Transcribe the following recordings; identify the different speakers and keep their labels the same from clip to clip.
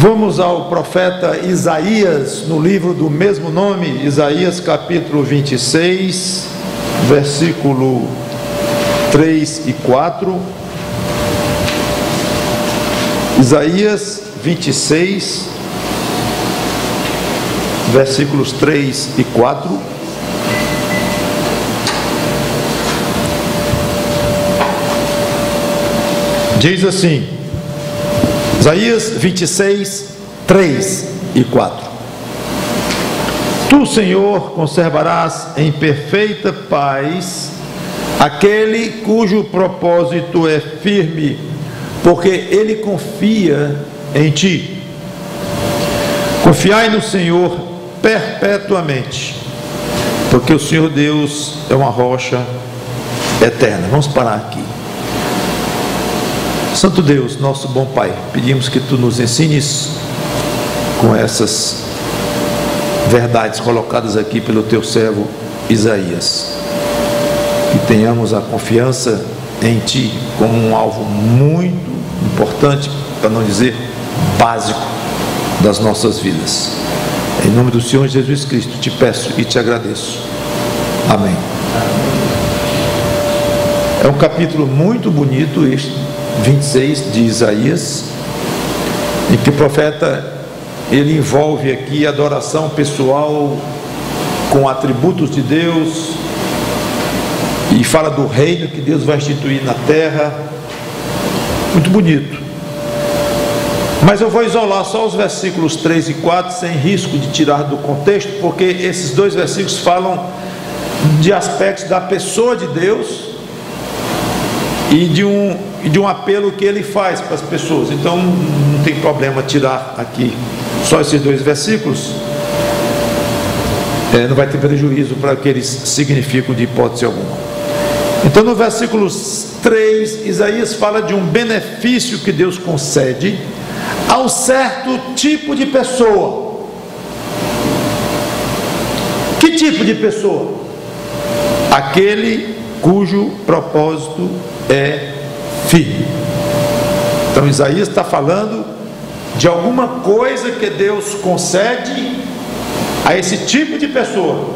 Speaker 1: Vamos ao profeta Isaías, no livro do mesmo nome, Isaías capítulo 26, versículo 3 e 4. Isaías 26, versículos 3 e 4. Diz assim, Isaías 26, 3 e 4. Tu, Senhor, conservarás em perfeita paz aquele cujo propósito é firme, porque ele confia em ti. Confiai no Senhor perpetuamente, porque o Senhor Deus é uma rocha eterna. Vamos parar aqui. Santo Deus, nosso bom Pai, pedimos que Tu nos ensines com essas verdades colocadas aqui pelo Teu servo Isaías, que tenhamos a confiança em Ti como um alvo muito importante, para não dizer básico, das nossas vidas. Em nome do Senhor Jesus Cristo te peço e te agradeço. Amém. É um capítulo muito bonito este 26 de Isaías, em que o profeta ele envolve aqui a adoração pessoal com atributos de Deus e fala do reino que Deus vai instituir na terra. Muito bonito. Mas eu vou isolar só os versículos 3 e 4 sem risco de tirar do contexto, porque esses dois versículos falam de aspectos da pessoa de Deus e de um apelo que ele faz para as pessoas. Então não tem problema tirar aqui só esses dois versículos, não vai ter prejuízo para o que eles significam de hipótese alguma. Então no versículo 3, Isaías fala de um benefício que Deus concede ao certo tipo de pessoa. Que tipo de pessoa? Aquele cujo propósito é firme. Então Isaías está falando de alguma coisa que Deus concede a esse tipo de pessoa,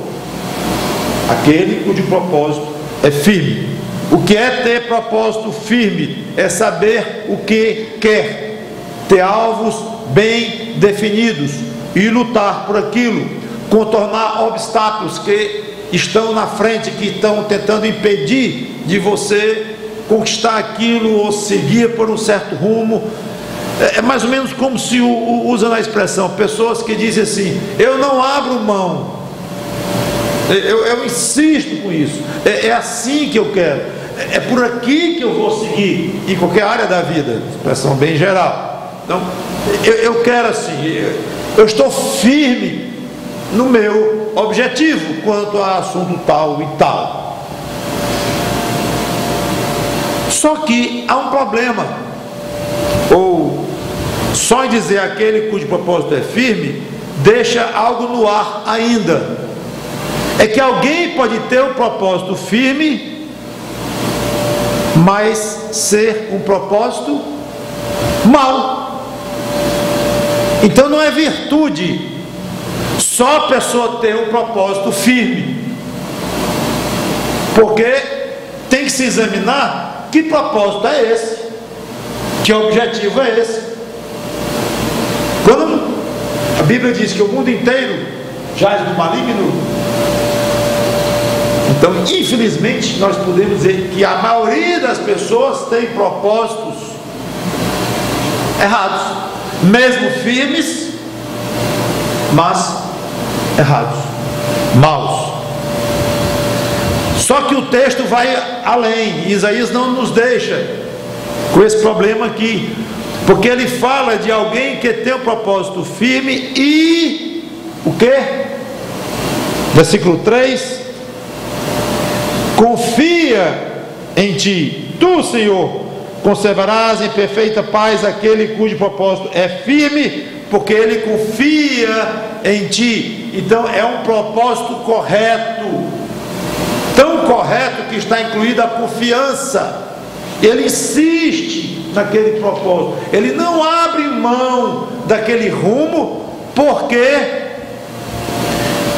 Speaker 1: aquele cujo propósito é firme. O que é ter propósito firme? É saber o que quer, ter alvos bem definidos e lutar por aquilo, contornar obstáculos que estão na frente, que estão tentando impedir de você conquistar aquilo ou seguir por um certo rumo. É mais ou menos como se usa a expressão, pessoas que dizem assim: eu não abro mão, eu insisto com isso, é assim que eu quero, é por aqui que eu vou seguir, em qualquer área da vida, expressão bem geral. Então eu quero assim, eu estou firme no meu objetivo quanto a assunto tal e tal. Só que há um problema, ou só em dizer aquele cujo propósito é firme, deixa algo no ar ainda. É que alguém pode ter um propósito firme, mas ser um propósito mau. Então não é virtude só a pessoa ter um propósito firme, porque tem que se examinar que propósito é esse, que objetivo é esse. Quando a Bíblia diz que o mundo inteiro jaz do maligno, então infelizmente nós podemos dizer que a maioria das pessoas tem propósitos errados, mesmo firmes, mas errados, maus. Só que o texto vai além. Isaías não nos deixa com esse problema aqui, porque ele fala de alguém que tem um propósito firme e o que? Versículo 3: confia em ti. Tu, Senhor, conservarás em perfeita paz aquele cujo propósito é firme, porque ele confia em ti. Então é um propósito correto, tão correto que está incluída a confiança. ele insiste naquele propósito, ele não abre mão daquele rumo, porque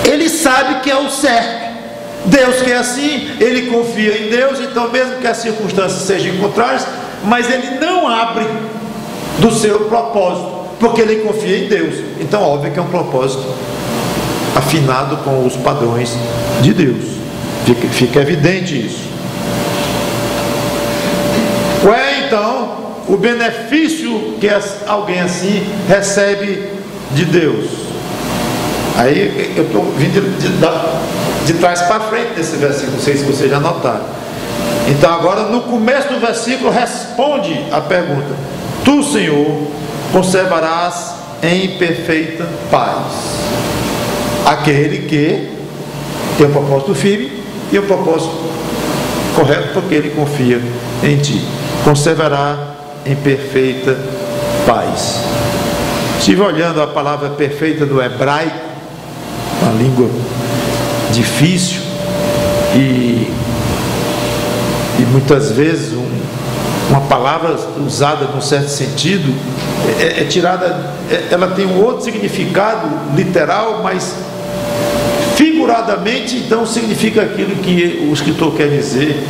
Speaker 1: ele sabe que é o certo. Deus quer assim, ele confia em Deus, então mesmo que as circunstâncias sejam contrárias, mas ele não abre do seu propósito, porque ele confia em Deus. Então óbvio que é um propósito afinado com os padrões de Deus, fica evidente isso. Qual é então o benefício que alguém assim recebe de Deus? Aí eu estou vindo de trás para frente desse versículo, não sei se vocês já notaram. Então agora no começo do versículo responde a pergunta: tu, Senhor, conservarás em perfeita paz aquele que tem um propósito firme e um propósito correto, porque ele confia em ti. Conservará em perfeita paz. Estive olhando a palavra perfeita do hebraico, uma língua difícil, e muitas vezes uma palavra usada num certo sentido é tirada, ela tem um outro significado literal, mas figuradamente então significa aquilo que o escritor quer dizer.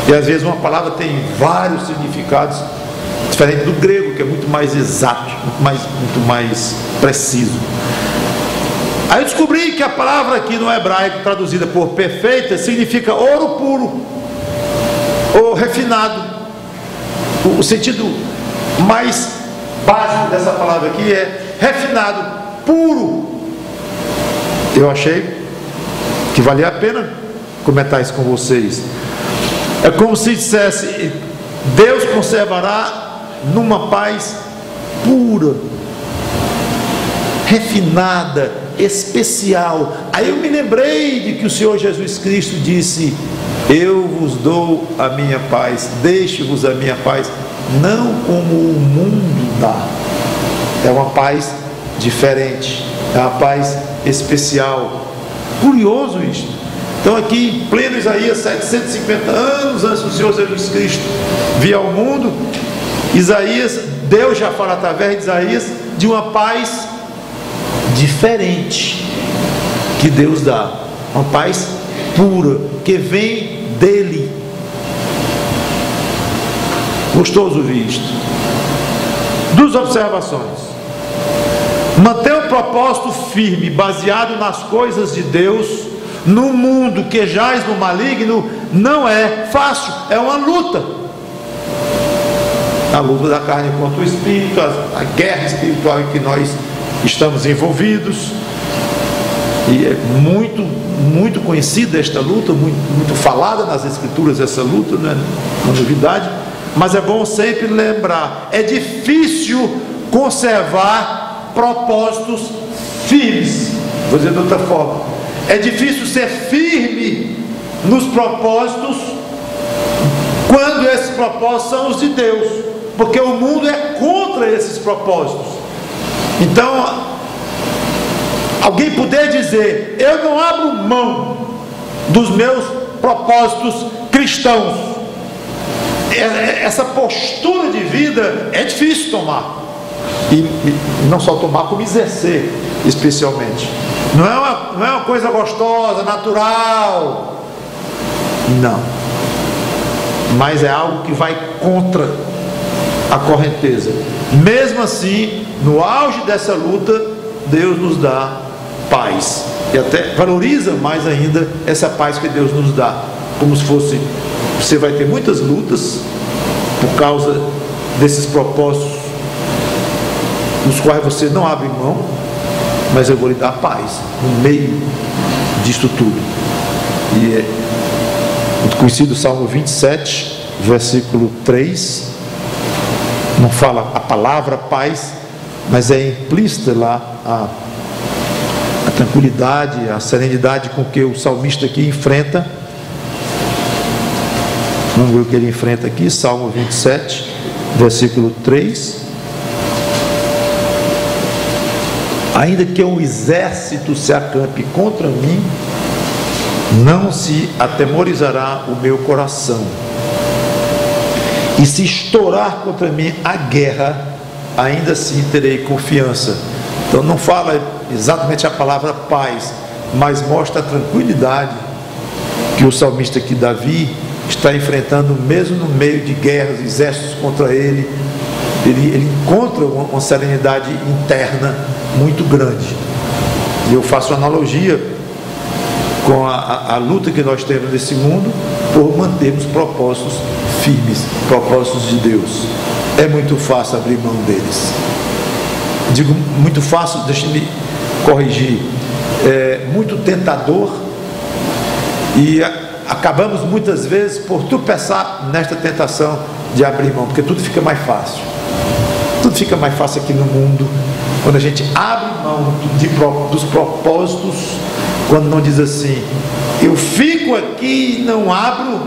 Speaker 1: E às vezes uma palavra tem vários significados, diferente do grego, que é muito mais exato, muito mais preciso. Aí eu descobri que a palavra aqui no hebraico, traduzida por perfeita, significa ouro puro, ou refinado. O sentido mais básico dessa palavra aqui é refinado, puro. Eu achei que valia a pena comentar isso com vocês. É como se dissesse: Deus conservará numa paz pura, refinada, especial. Aí eu me lembrei de que o Senhor Jesus Cristo disse: eu vos dou a minha paz, deixo-vos a minha paz, não como o mundo dá. É uma paz diferente, é uma paz especial. Curioso isso. Então aqui, em pleno Isaías, 750 anos antes do Senhor Jesus Cristo vir ao mundo, Isaías, Deus já fala através de Isaías de uma paz diferente que Deus dá, uma paz pura, que vem dele. Gostoso ouvir isto. Duas observações. Manter um propósito firme, baseado nas coisas de Deus, no mundo que jaz no maligno, não é fácil, é uma luta. A luta da carne contra o espírito, a guerra espiritual em que nós estamos envolvidos. E é muito conhecida esta luta, muito falada nas escrituras essa luta, não é uma novidade, mas é bom sempre lembrar: é difícil conservar propósitos firmes. Vou dizer de outra forma, é difícil ser firme nos propósitos quando esses propósitos são os de Deus, porque o mundo é contra esses propósitos. Então, alguém poder dizer: eu não abro mão dos meus propósitos cristãos, essa postura de vida é difícil tomar, e não só tomar, como exercer especialmente. Não é uma coisa gostosa, natural, não, mas é algo que vai contra a correnteza. Mesmo assim, no auge dessa luta, Deus nos dá paz, e até valoriza mais ainda essa paz que Deus nos dá, como se fosse: você vai ter muitas lutas por causa desses propósitos nos quais você não abre mão, mas eu vou lhe dar paz no meio disto tudo. E é muito conhecido o Salmo 27, versículo 3. Não fala a palavra paz, mas é implícita lá a tranquilidade, a serenidade com que o salmista aqui enfrenta. Vamos ver o que ele enfrenta aqui, Salmo 27, versículo 3. Ainda que um exército se acampe contra mim, não se atemorizará o meu coração. E se estourar contra mim a guerra, ainda assim terei confiança. Então não fala exatamente a palavra paz, mas mostra a tranquilidade que o salmista aqui, Davi, está enfrentando, mesmo no meio de guerras, exércitos contra ele. Ele encontra uma serenidade interna muito grande. E eu faço analogia com a luta que nós temos nesse mundo por mantermos propósitos firmes, propósitos de Deus. É muito fácil abrir mão deles. Digo muito fácil, deixe-me corrigir, é muito tentador, e acabamos muitas vezes por tropeçar nesta tentação de abrir mão, porque tudo fica mais fácil. Tudo fica mais fácil aqui no mundo quando a gente abre mão dos propósitos, quando não diz assim: eu fico aqui e não abro,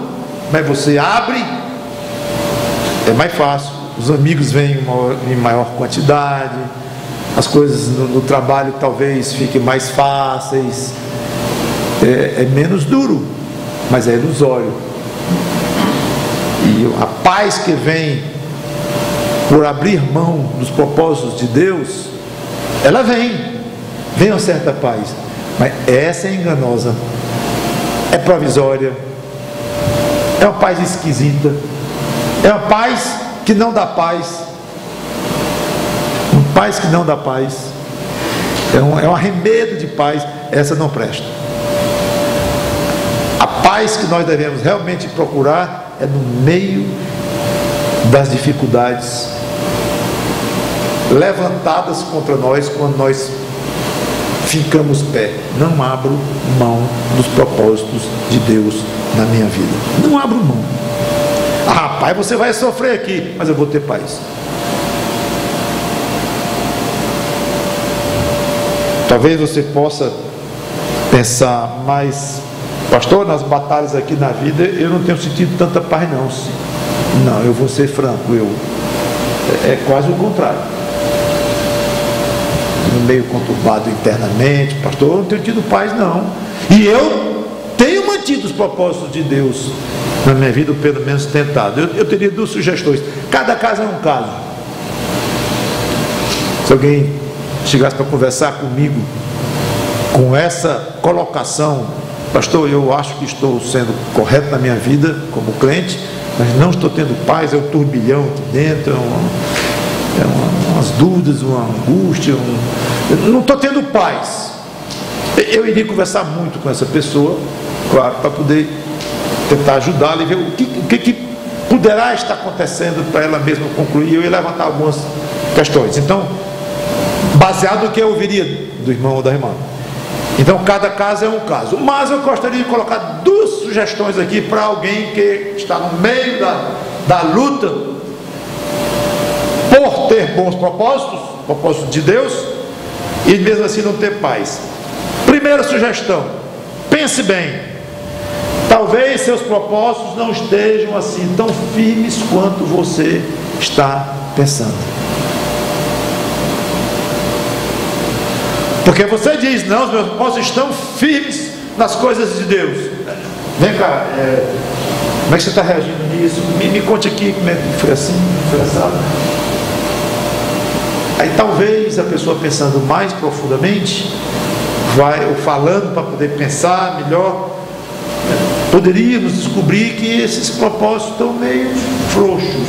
Speaker 1: mas você abre. É mais fácil, os amigos vêm em maior quantidade, as coisas no trabalho talvez fiquem mais fáceis, é menos duro, mas é ilusório. E a paz que vem por abrir mão dos propósitos de Deus, ela vem uma certa paz, mas essa é enganosa, é provisória, é uma paz esquisita, é uma paz que não dá paz, uma paz que não dá paz, é um arremedo de paz. Essa não presta. A paz que nós devemos realmente procurar é no meio das dificuldades levantadas contra nós, quando nós ficamos pé. Não abro mão dos propósitos de Deus na minha vida. Não abro mão. Ah, pai, você vai sofrer aqui, mas eu vou ter paz. Talvez você possa pensar: mas pastor, nas batalhas aqui na vida eu não tenho sentido tanta paz não. Não, eu vou ser franco, é quase o contrário. No meio conturbado internamente, pastor, eu não tenho tido paz não. E eu tenho mantido os propósitos de Deus na minha vida, ou pelo menos tentado. Eu teria duas sugestões. Cada caso é um caso. Se alguém chegasse para conversar comigo com essa colocação: pastor, eu acho que estou sendo correto na minha vida como crente, mas não estou tendo paz, é um turbilhão aqui dentro, umas dúvidas, uma angústia, eu não estou tendo paz. Eu iria conversar muito com essa pessoa, claro, para poder tentar ajudá-la e ver o que poderá estar acontecendo para ela mesma concluir. Eu ia levantar algumas questões, então, baseado no que eu ouviria do irmão ou da irmã. Então cada caso é um caso, mas eu gostaria de colocar duas sugestões aqui para alguém que está no meio da luta por ter bons propósitos de Deus, e mesmo assim não ter paz. Primeira sugestão: pense bem, talvez seus propósitos não estejam assim tão firmes quanto você está pensando. Porque você diz: não, os meus propósitos estão firmes nas coisas de Deus. Vem cá, como é que você está reagindo nisso? Me conte aqui como é que foi assim, foi assado. Aí talvez a pessoa, pensando mais profundamente, ou falando para poder pensar melhor, poderíamos descobrir que esses propósitos estão meio frouxos.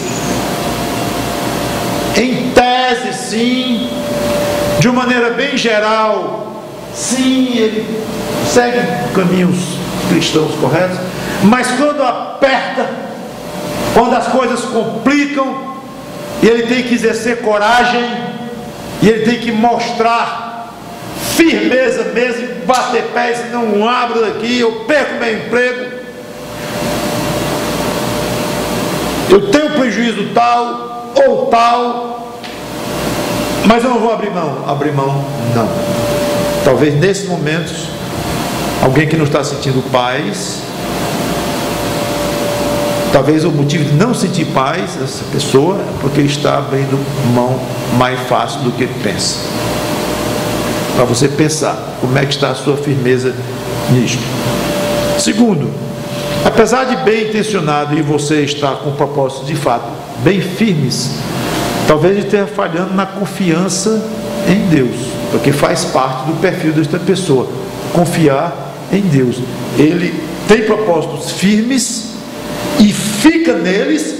Speaker 1: Em tese, sim. De uma maneira bem geral, sim, ele segue caminhos cristãos corretos, mas quando aperta, quando as coisas complicam, e ele tem que exercer coragem, e ele tem que mostrar firmeza mesmo, bater pés: não abro daqui, eu perco meu emprego, eu tenho prejuízo tal ou tal, mas eu não vou abrir mão, não. Talvez nesses momentos, alguém que não está sentindo paz, talvez o motivo de não sentir paz, essa pessoa, é porque está abrindo mão mais fácil do que pensa. Para você pensar, como é que está a sua firmeza nisto. Segundo, apesar de bem intencionado e você estar com propósito de fato bem firmes. Talvez ele esteja falhando na confiança em Deus, porque faz parte do perfil desta pessoa, confiar em Deus. Ele tem propósitos firmes e fica neles.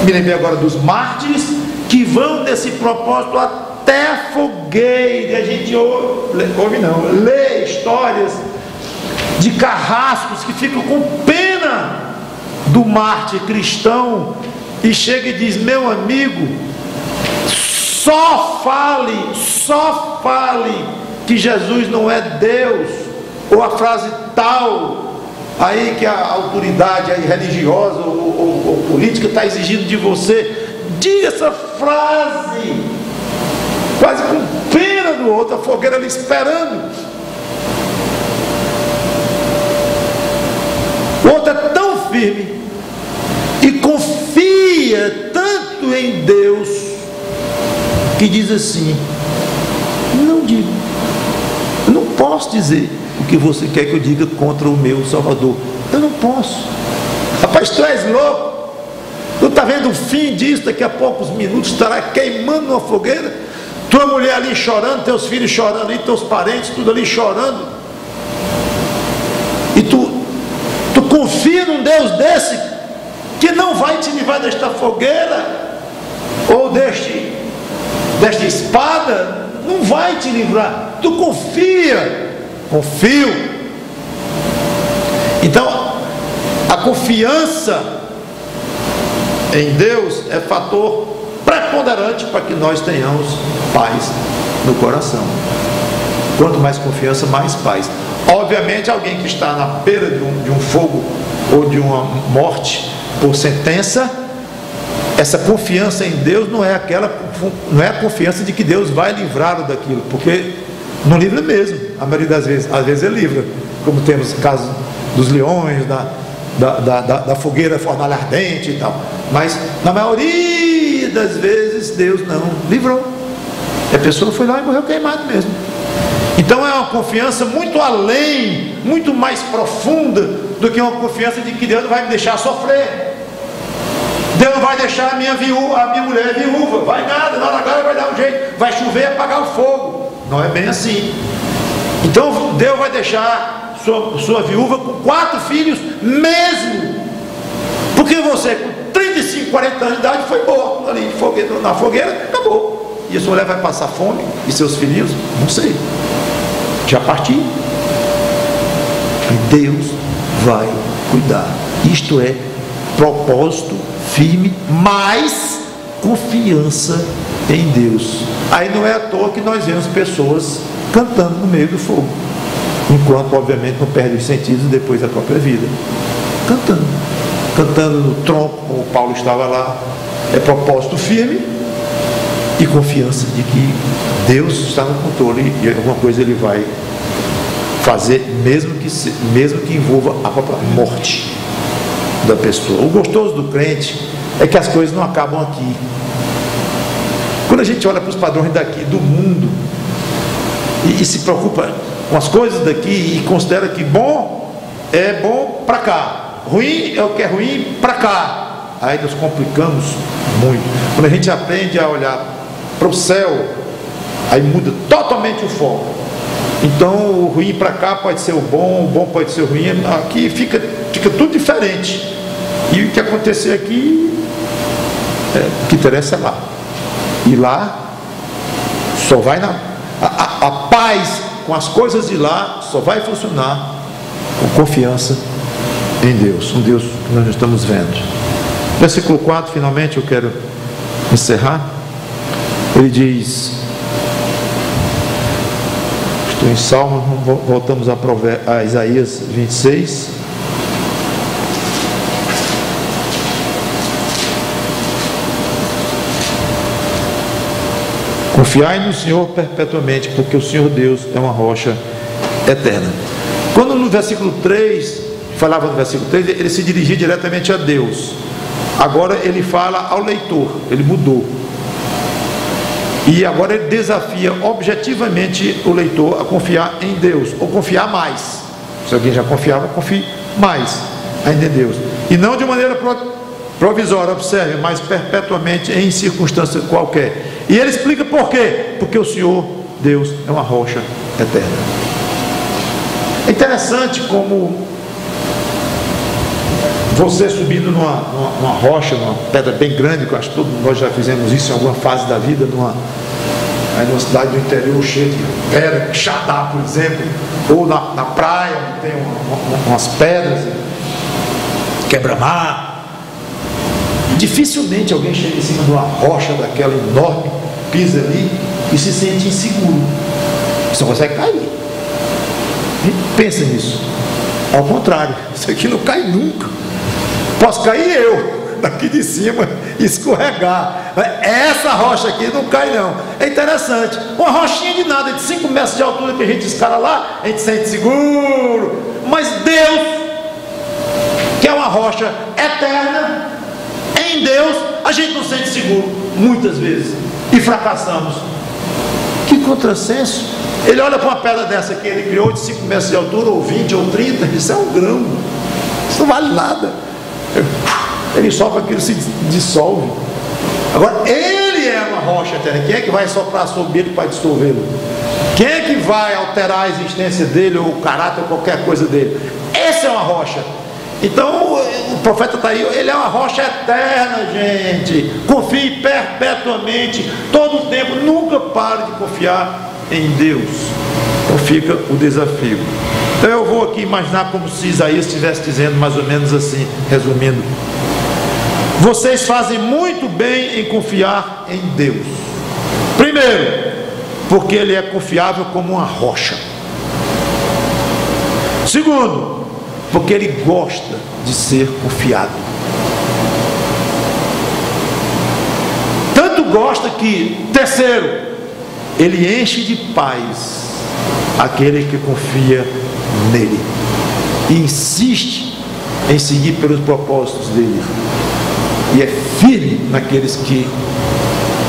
Speaker 1: Me lembrei agora dos mártires que vão desse propósito até a fogueira. A gente lê histórias de carrascos que ficam com pena do mártir cristão e chega e diz: meu amigo, só fale que Jesus não é Deus, ou a frase tal aí que a autoridade aí religiosa ou política está exigindo de você. Diga essa frase, quase com pena do outro, a fogueira ali esperando. O outro é tão firme e confia tanto em Deus que diz assim: não digo, eu não posso dizer o que você quer que eu diga contra o meu Salvador, eu não posso. Rapaz, tu és louco, tu está vendo o fim disso? Daqui a poucos minutos estará queimando numa fogueira, tua mulher ali chorando, teus filhos chorando ali, teus parentes tudo ali chorando, e tu confia num Deus desse que não vai te livrar desta fogueira ou desta espada, não vai te livrar. Tu confio. Então a confiança em Deus é fator preponderante para que nós tenhamos paz no coração. Quanto mais confiança, mais paz. Obviamente, alguém que está na beira de um fogo ou de uma morte por sentença, essa confiança em Deus não é a confiança de que Deus vai livrá-lo daquilo, porque não livra mesmo, a maioria das vezes. Às vezes ele livra, como temos o caso dos leões, da fogueira fornalha ardente e tal, mas na maioria das vezes Deus não livrou, a pessoa foi lá e morreu queimado mesmo. Então é uma confiança muito além, muito mais profunda do que uma confiança de que Deus não vai me deixar sofrer, Deus não vai deixar a minha mulher viúva, vai nada, na hora agora vai dar um jeito, vai chover e apagar o fogo. Não é bem assim. Então Deus vai deixar sua viúva com 4 filhos mesmo, porque você com 35, 40 anos de idade foi morto ali na fogueira, acabou. E a sua mulher vai passar fome, e seus filhinhos, não sei, já partiu. E Deus vai cuidar. Isto é propósito firme, mais confiança em Deus. Aí não é à toa que nós vemos pessoas cantando no meio do fogo, enquanto obviamente não perde os sentidos depois da própria vida, cantando no tronco, como Paulo estava lá. É propósito firme e confiança de que Deus está no controle e alguma coisa Ele vai fazer, mesmo que envolva a própria morte da pessoa. O gostoso do crente é que as coisas não acabam aqui. Quando a gente olha para os padrões daqui, do mundo, e se preocupa com as coisas daqui e considera que bom é bom para cá, ruim é o que é ruim para cá, aí nós complicamos muito. Quando a gente aprende a olhar para o céu, aí muda totalmente o foco. Então o ruim para cá pode ser o bom pode ser o ruim, aqui fica tudo diferente. E o que acontecer aqui, o que interessa é lá. E lá só vai a paz com as coisas de lá só vai funcionar com confiança em Deus, um Deus que nós estamos vendo. Versículo 4, finalmente eu quero encerrar. Ele diz, estou em Salmos, voltamos a Isaías 26. Confiai no Senhor perpetuamente, porque o Senhor Deus é uma rocha eterna. Quando no versículo 3, falava no versículo 3, ele se dirigia diretamente a Deus. Agora ele fala ao leitor, ele mudou. E agora ele desafia objetivamente o leitor a confiar em Deus, ou confiar mais. Se alguém já confiava, confie mais ainda em Deus. E não de maneira provisória, observe, mas perpetuamente em circunstância qualquer. E ele explica por quê? Porque o Senhor, Deus, é uma rocha eterna. É interessante como você subindo numa rocha, numa pedra bem grande, que eu acho que todos nós já fizemos isso em alguma fase da vida, numa cidade do interior cheia de pedra, Quixadá, por exemplo, ou na praia, onde tem umas pedras, quebra-mar. Dificilmente alguém chega em cima de uma rocha daquela enorme, pisa ali e se sente inseguro. Você não consegue cair. Pensa nisso. Ao contrário, isso aqui não cai nunca. Posso cair eu daqui de cima e escorregar. Essa rocha aqui não cai não. É interessante. Uma rochinha de nada, de 5 metros de altura que a gente escala lá, a gente sente seguro. Mas Deus, que é uma rocha eterna, em Deus a gente não sente seguro muitas vezes e fracassamos. Que contrassenso. Ele olha para uma pedra dessa que ele criou de 5 metros de altura, ou 20 ou 30, isso é um grão, isso não vale nada. Ele sopra, aquilo se dissolve. Agora ele é uma rocha eterna. Quem é que vai soprar sobre ele para dissolvê-lo? Quem é que vai alterar a existência dele, ou o caráter, ou qualquer coisa dele? Essa é uma rocha. Então o profeta está aí, ele é uma rocha eterna, gente. Confie perpetuamente, todo o tempo, nunca pare de confiar em Deus. Então fica o desafio. Então eu vou aqui imaginar como se Isaías estivesse dizendo mais ou menos assim, resumindo: vocês fazem muito bem em confiar em Deus. Primeiro, porque Ele é confiável como uma rocha. Segundo, porque Ele gosta de ser confiado. Tanto gosta que, terceiro, Ele enche de paz aquele que confia nele e insiste em seguir pelos propósitos dele, e é firme naqueles que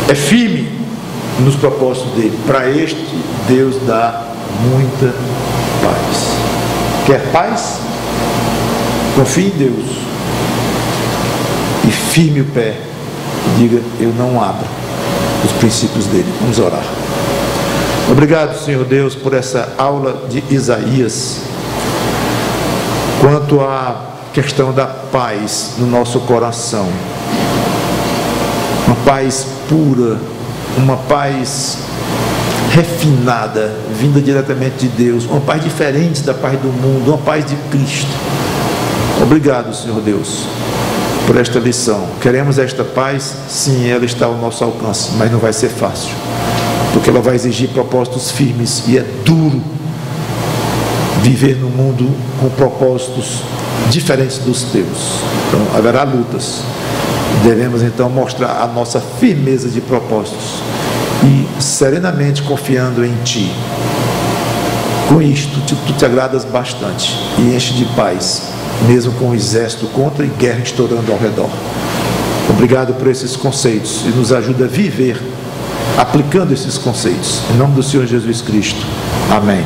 Speaker 1: é firme nos propósitos dele. Para este Deus dá muita paz. Quer paz? Confie em Deus e firme o pé e diga: eu não abro os princípios dele. Vamos orar. Obrigado, Senhor Deus, por essa aula de Isaías quanto à questão da paz no nosso coração. Uma paz pura, uma paz refinada, vinda diretamente de Deus, uma paz diferente da paz do mundo, uma paz de Cristo. Obrigado, Senhor Deus, por esta lição. Queremos esta paz? Sim, ela está ao nosso alcance, mas não vai ser fácil, porque ela vai exigir propósitos firmes, e é duro viver no mundo com propósitos diferentes dos teus. Então haverá lutas. Devemos então mostrar a nossa firmeza de propósitos e serenamente confiando em Ti. Com isto, Tu te agradas bastante e enche de paz, mesmo com o exército contra e guerra estourando ao redor. Obrigado por esses conceitos, e nos ajuda a viver aplicando esses conceitos. Em nome do Senhor Jesus Cristo. Amém.